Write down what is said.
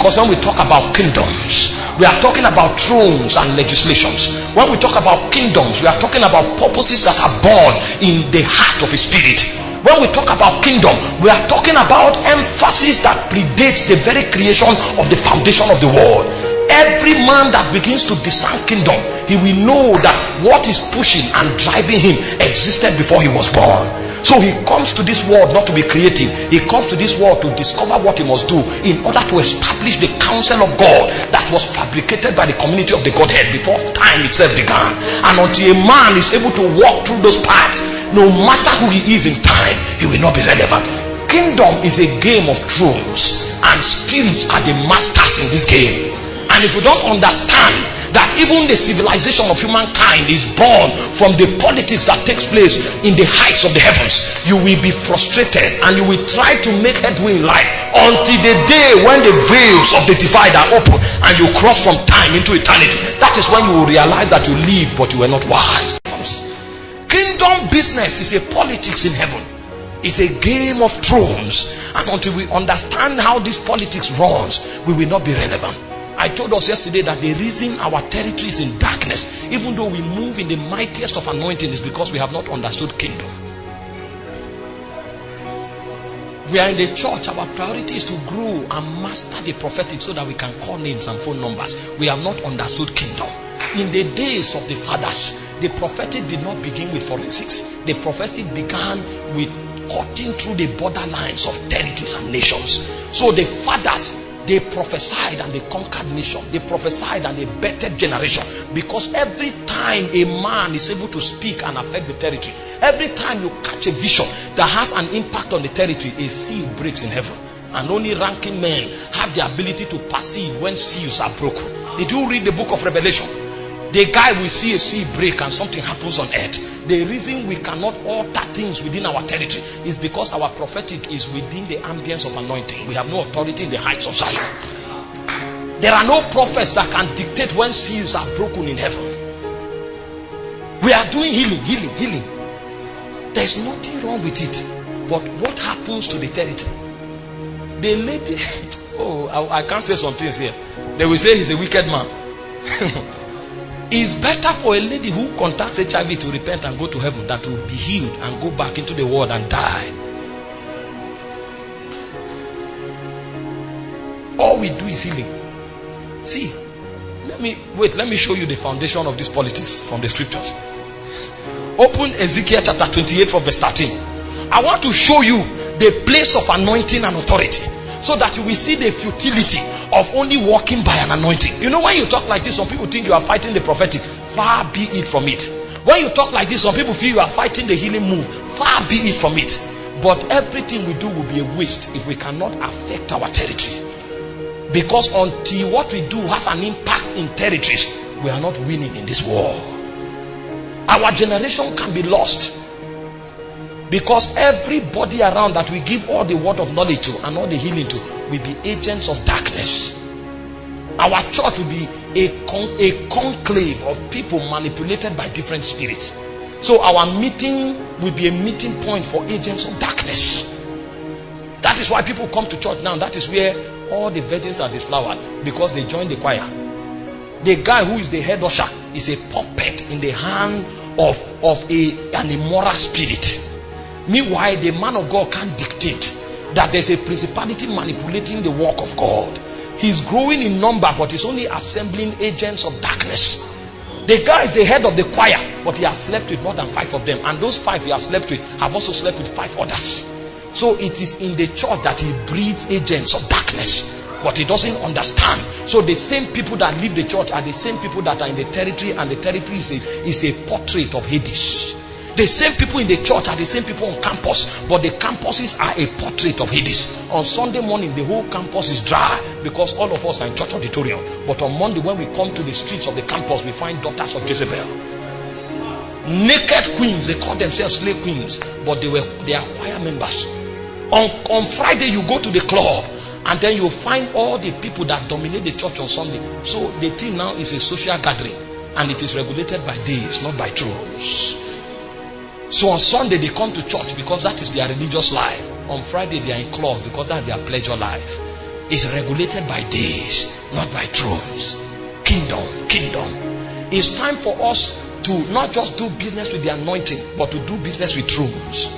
Because when we talk about kingdoms, we are talking about thrones and legislations. When we talk about kingdoms, we are talking about purposes that are born in the heart of a spirit. When we talk about kingdom, we are talking about emphasis that predates the very creation of the foundation of the world. Every man that begins to discern kingdom, he will know that what is pushing and driving him existed before he was born. So he comes to this world not to be creative. He comes to this world to discover what he must do in order to establish the counsel of God that was fabricated by the community of the Godhead before time itself began. And until a man is able to walk through those paths, no matter who he is in time, he will not be relevant. Kingdom is a game of thrones, and spirits are the masters in this game. And if you don't understand that even the civilization of humankind is born from the politics that takes place in the heights of the heavens, you will be frustrated and you will try to make headway in life until the day when the veils of the divide are open and you cross from time into eternity. That is when you will realize that you live but you were not wise. Kingdom business is a politics in heaven. It's a game of thrones, and until we understand how this politics runs, we will not be relevant. I told us yesterday that the reason our territory is in darkness, even though we move in the mightiest of anointing, is because we have not understood kingdom. We are in the church. Our priority is to grow and master the prophetic so that we can call names and phone numbers. We have not understood kingdom. In the days of the fathers, the prophetic did not begin with forensics. The prophetic began with cutting through the borderlines of territories and nations. So the fathers, they prophesied and they conquered nation. They prophesied and they bettered generation. Because every time a man is able to speak and affect the territory, every time you catch a vision that has an impact on the territory, a seal breaks in heaven. And only ranking men have the ability to perceive when seals are broken. Did you read the book of Revelation? The guy will see a seal break and something happens on earth. The reason we cannot alter things within our territory is because our prophetic is within the ambience of anointing. We have no authority in the heights of Zion. There are no prophets that can dictate when seals are broken in heaven. We are doing healing. There is nothing wrong with it. But what happens to the territory? The lady, I can't say some things here. They will say he's a wicked man. It's better for a lady who contacts HIV to repent and go to heaven than to be healed and go back into the world and die. All we do is healing. See, let me show you the foundation of this politics from the scriptures. Open Ezekiel chapter 28 from verse 13. I want to show you the place of anointing and authority, so that you will see the futility of only walking by an anointing. You know, when you talk like this, some people think you are fighting the prophetic. Far be it from it. When you talk like this, some people feel you are fighting the healing move. Far be it from it. But everything we do will be a waste if we cannot affect our territory. Because until what we do has an impact in territories, we are not winning in this war. Our generation can be lost. Because everybody around that we give all the word of knowledge to and all the healing to will be agents of darkness. Our church will be a conclave of people manipulated by different spirits. So our meeting will be a meeting point for agents of darkness. That is why people come to church now. That is where all the virgins are disflowered, because they join the choir. The guy who is the head usher is a puppet in the hand of an immoral spirit. Meanwhile, the man of God can't dictate that there's a principality manipulating the work of God. He's growing in number, but he's only assembling agents of darkness. The guy is the head of the choir, but he has slept with more than 5 of them. And those 5 he has slept with have also slept with 5 others. So it is in the church that he breeds agents of darkness. But he doesn't understand. So the same people that leave the church are the same people that are in the territory, and the territory is a portrait of Hades. The same people in the church are the same people on campus, but the campuses are a portrait of Hades. On Sunday morning, the whole campus is dry because all of us are in church auditorium. But on Monday, when we come to the streets of the campus, we find daughters of Jezebel. Naked queens, they call themselves slave queens, but they are choir members. On Friday, you go to the club, and then you find all the people that dominate the church on Sunday. So the thing now is a social gathering, and it is regulated by days, not by thrones. So on Sunday they come to church because that is their religious life. On Friday they are in clubs because that's their pleasure life. is regulated by days, not by thrones. Kingdom. It's time for us to not just do business with the anointing, but to do business with thrones.